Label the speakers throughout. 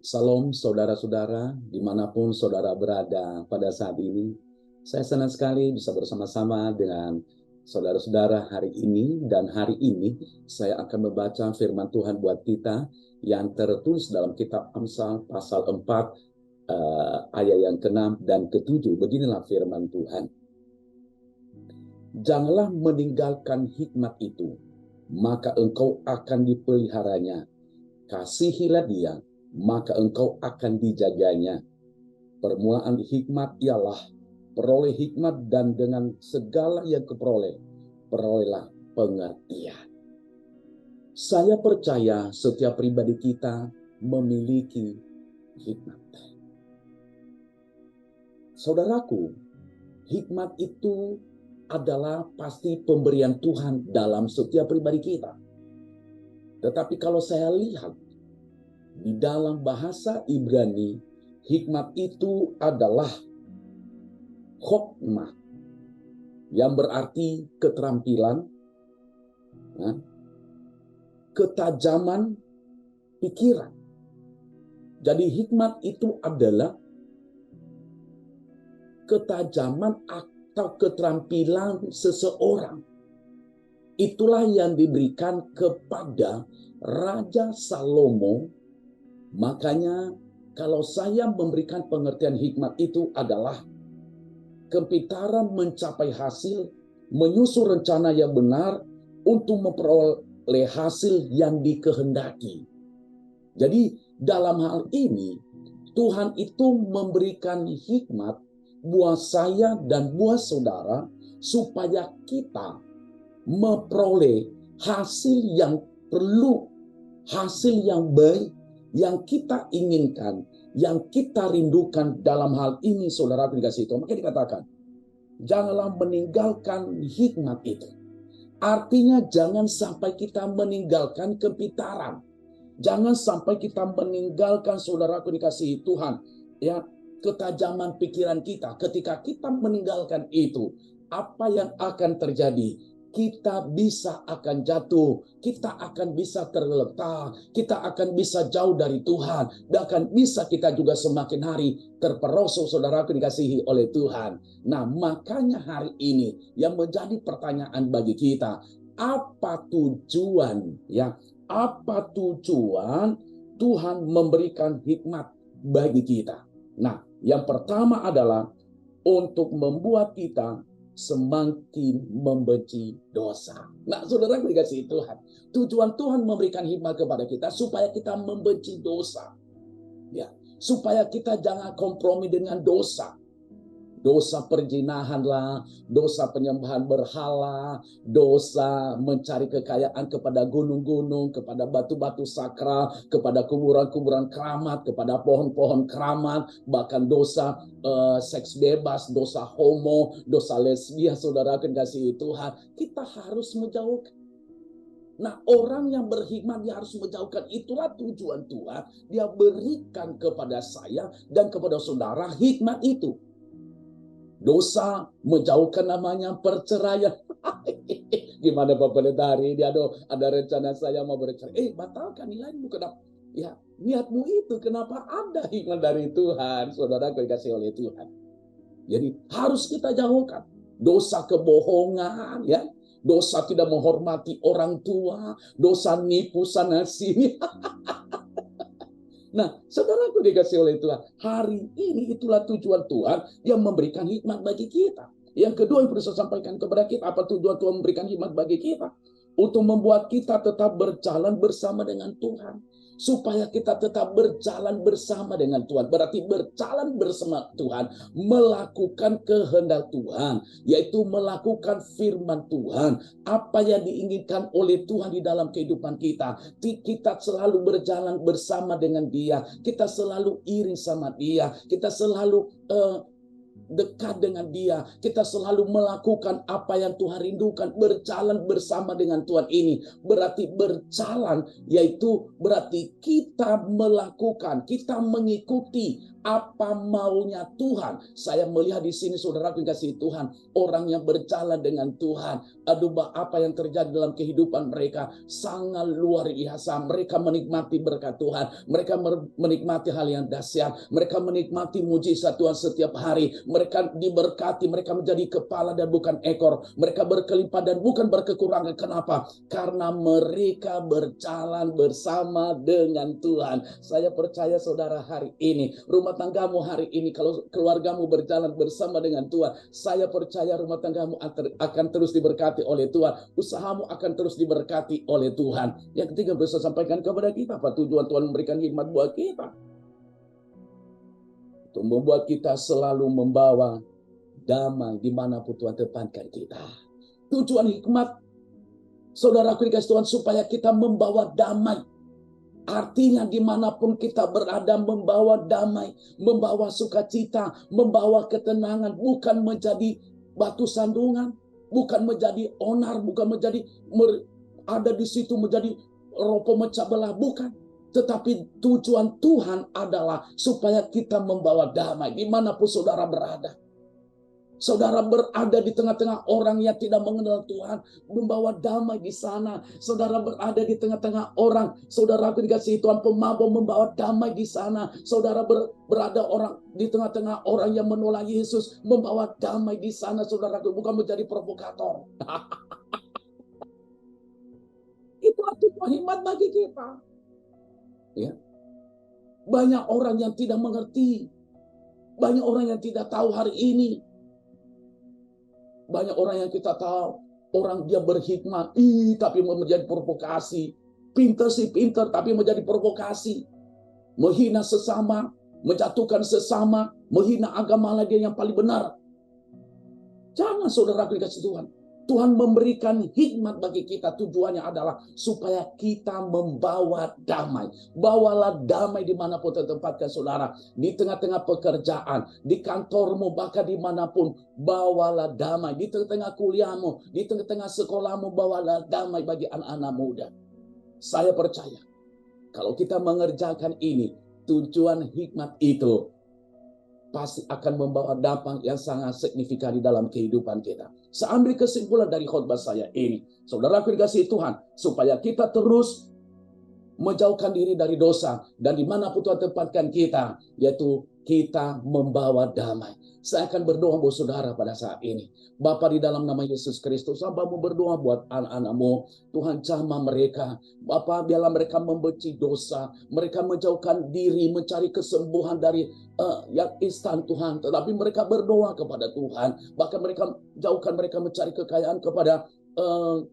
Speaker 1: Salam saudara-saudara, dimanapun saudara berada pada saat ini. Saya senang sekali bisa bersama-sama dengan saudara-saudara hari ini. Dan hari ini saya akan membaca firman Tuhan buat kita yang tertulis dalam kitab Amsal pasal 4 ayat yang ke-6 dan ke-7. Beginilah firman Tuhan. Janganlah meninggalkan hikmat itu, maka engkau akan dipeliharanya. Kasihilah dia, maka engkau akan dijaganya. Permulaan hikmat ialah peroleh hikmat, dan dengan segala yang keperoleh, perolehlah pengertian. Saya percaya setiap pribadi kita memiliki hikmat. Saudaraku, hikmat itu adalah pasti pemberian Tuhan dalam setiap pribadi kita. Tetapi kalau saya lihat di dalam bahasa Ibrani, hikmat itu adalah hokmah, yang berarti keterampilan, ketajaman pikiran. Jadi hikmat itu adalah ketajaman atau keterampilan seseorang. Itulah yang diberikan kepada Raja Salomo. Makanya kalau saya memberikan pengertian hikmat itu adalah kepintaran mencapai hasil, menyusun rencana yang benar untuk memperoleh hasil yang dikehendaki. Jadi dalam hal ini Tuhan itu memberikan hikmat buat saya dan buat saudara supaya kita memperoleh hasil yang perlu, hasil yang baik, yang kita inginkan, yang kita rindukan. Dalam hal ini saudara dikasih itu, maka dikatakan janganlah meninggalkan hikmat itu. Artinya jangan sampai kita meninggalkan kepintaran, jangan sampai kita meninggalkan, saudaraku dikasihi Tuhan, ya, ketajaman pikiran kita. Ketika kita meninggalkan itu, apa yang akan terjadi? Kita bisa akan jatuh, kita akan bisa tergeletak, kita akan bisa jauh dari Tuhan, bahkan bisa kita juga semakin hari terperosok, saudaraku dikasihi oleh Tuhan. Nah, makanya hari ini yang menjadi pertanyaan bagi kita, apa tujuan, ya? Apa tujuan Tuhan memberikan hikmat bagi kita? Nah, yang pertama adalah untuk membuat kita semakin membenci dosa. Nah, saudara dikasihi Tuhan, tujuan Tuhan memberikan hikmat kepada kita supaya kita membenci dosa, ya, supaya kita jangan kompromi dengan dosa. Dosa perzinahan lah, dosa penyembahan berhala, dosa mencari kekayaan kepada gunung-gunung, kepada batu-batu sakral, kepada kuburan-kuburan keramat, kepada pohon-pohon keramat, bahkan dosa seks bebas, dosa homo, dosa lesbian. Saudara akan kasih Tuhan, kita harus menjauhkan. Nah, orang yang berhikmat dia harus menjauhkan. Itulah tujuan Tuhan. Dia berikan kepada saya dan kepada saudara hikmat itu. Dosa menjauhkan namanya perceraian. Gimana Pak Pendeta hari ini? Aduh, ada rencana saya mau bercerai. Batalkan nilaimu. Kenapa? Ya, niatmu itu kenapa ada hikmat dari Tuhan, saudara dikasih oleh Tuhan. Jadi harus kita jauhkan dosa kebohongan, ya, dosa tidak menghormati orang tua, dosa nipu sana sini. Nah, saudaraku dikasih oleh Tuhan, hari ini itulah tujuan Tuhan yang memberikan hikmat bagi kita. Yang kedua yang perlu saya sampaikan kepada kita, apa tujuan Tuhan memberikan hikmat bagi kita? Untuk membuat kita tetap berjalan bersama dengan Tuhan. Supaya kita tetap berjalan bersama dengan Tuhan. Berarti berjalan bersama Tuhan, melakukan kehendak Tuhan, yaitu melakukan firman Tuhan. Apa yang diinginkan oleh Tuhan di dalam kehidupan kita. Kita selalu berjalan bersama dengan Dia. Kita selalu iri sama Dia. Kita selalu dekat dengan Dia, kita selalu melakukan apa yang Tuhan rindukan, berjalan bersama dengan Tuhan ini. Berarti berjalan, yaitu berarti kita melakukan, kita mengikuti apa maunya Tuhan. Saya melihat di sini, saudaraku yang kasih Tuhan, orang yang berjalan dengan Tuhan, aduh, apa yang terjadi dalam kehidupan mereka sangat luar biasa. Mereka menikmati berkat Tuhan, mereka menikmati hal yang dahsyat, mereka menikmati mujizat Tuhan setiap hari. Mereka diberkati, mereka menjadi kepala dan bukan ekor, mereka berkelimpahan dan bukan berkekurangan. Kenapa? Karena mereka berjalan bersama dengan Tuhan. Saya percaya saudara, hari ini rumah tanggamu hari ini, kalau keluargamu berjalan bersama dengan Tuhan, saya percaya rumah tanggamu akan terus diberkati oleh Tuhan, usahamu akan terus diberkati oleh Tuhan. Yang ketiga, bisa sampaikan kepada kita apa tujuan Tuhan memberikan hikmat buat kita, untuk membuat kita selalu membawa damai dimanapun Tuhan tempatkan kita. Tujuan hikmat, saudaraku dikasih Tuhan, supaya kita membawa damai. Artinya dimanapun kita berada, membawa damai, membawa sukacita, membawa ketenangan, bukan menjadi batu sandungan, bukan menjadi onar, bukan menjadi ada di situ menjadi roh pemecah belah, bukan. Tetapi tujuan Tuhan adalah supaya kita membawa damai dimanapun saudara berada. Saudara berada di tengah-tengah orang yang tidak mengenal Tuhan, membawa damai di sana. Saudara berada di tengah-tengah orang, saudara dikasih Tuhan, pemabuk, membawa damai di sana. Saudara berada di tengah-tengah orang yang menolak Yesus, membawa damai di sana. Saudara bukan menjadi provokator. Itulah tujuan hikmat bagi kita. Ya. Banyak orang yang tidak mengerti, banyak orang yang tidak tahu hari ini. Banyak orang yang kita tahu, orang dia berhikmat, tapi menjadi provokasi. Pintar sih pintar, tapi menjadi provokasi. Menghina sesama, menjatuhkan sesama, menghina agama lagi yang paling benar. Jangan, saudara dikasih Tuhan. Tuhan memberikan hikmat bagi kita, tujuannya adalah supaya kita membawa damai. Bawalah damai dimanapun tertempatkan saudara. Di tengah-tengah pekerjaan, di kantormu, bahkan dimanapun, bawalah damai. Di tengah-tengah kuliahmu, di tengah-tengah sekolahmu, bawalah damai bagi anak-anak muda. Saya percaya, kalau kita mengerjakan ini, tujuan hikmat itu pasti akan membawa dampak yang sangat signifikan di dalam kehidupan kita. Saya ambil kesimpulan dari khotbah saya ini, saudaraku dikasihi Tuhan, supaya kita terus menjauhkan diri dari dosa, dan dimanapun Tuhan tempatkan kita, yaitu kita membawa damai. Saya akan berdoa buat saudara pada saat ini. Bapa, di dalam nama Yesus Kristus, hambamu berdoa buat anak-anakmu. Tuhan, jamah mereka. Bapa, biarlah mereka membenci dosa. Mereka menjauhkan diri, mencari kesembuhan dari yang instan Tuhan. Tetapi mereka berdoa kepada Tuhan. Bahkan mereka jauhkan, mereka mencari kekayaan kepada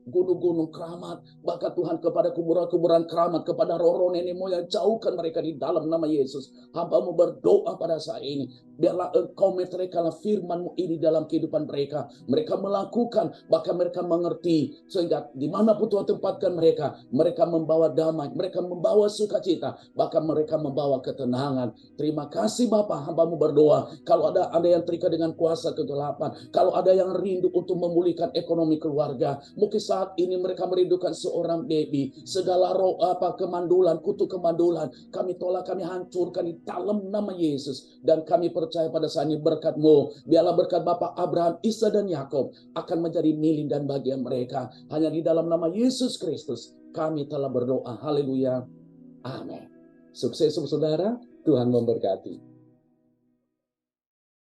Speaker 1: gunung-gunung keramat, bahkan Tuhan kepada kuburan-kuburan keramat, kepada roh-roh nenek moyang, jauhkan mereka di dalam nama Yesus. Hamba-Mu berdoa pada saat ini, biarlah Engkau meteraikanlah firman-Mu ini dalam kehidupan mereka. Mereka melakukan, bahkan mereka mengerti, sehingga dimanapun Tuhan tempatkan mereka, mereka membawa damai, mereka membawa sukacita, bahkan mereka membawa ketenangan. Terima kasih Bapa, hamba-Mu berdoa, kalau ada yang terikat dengan kuasa kegelapan, kalau ada yang rindu untuk memulihkan ekonomi keluarga, mungkin saat ini mereka merindukan seorang baby, segala roh kemandulan, kutu kemandulan, kami tolak, kami hancurkan di dalam nama Yesus. Dan kami percaya pada saat ini berkat-Mu, biarlah berkat Bapak Abraham, Isa dan Yakub akan menjadi milik dan bagian mereka. Hanya di dalam nama Yesus Kristus kami telah berdoa. Haleluya. Amin. Sukses saudara, Tuhan memberkati.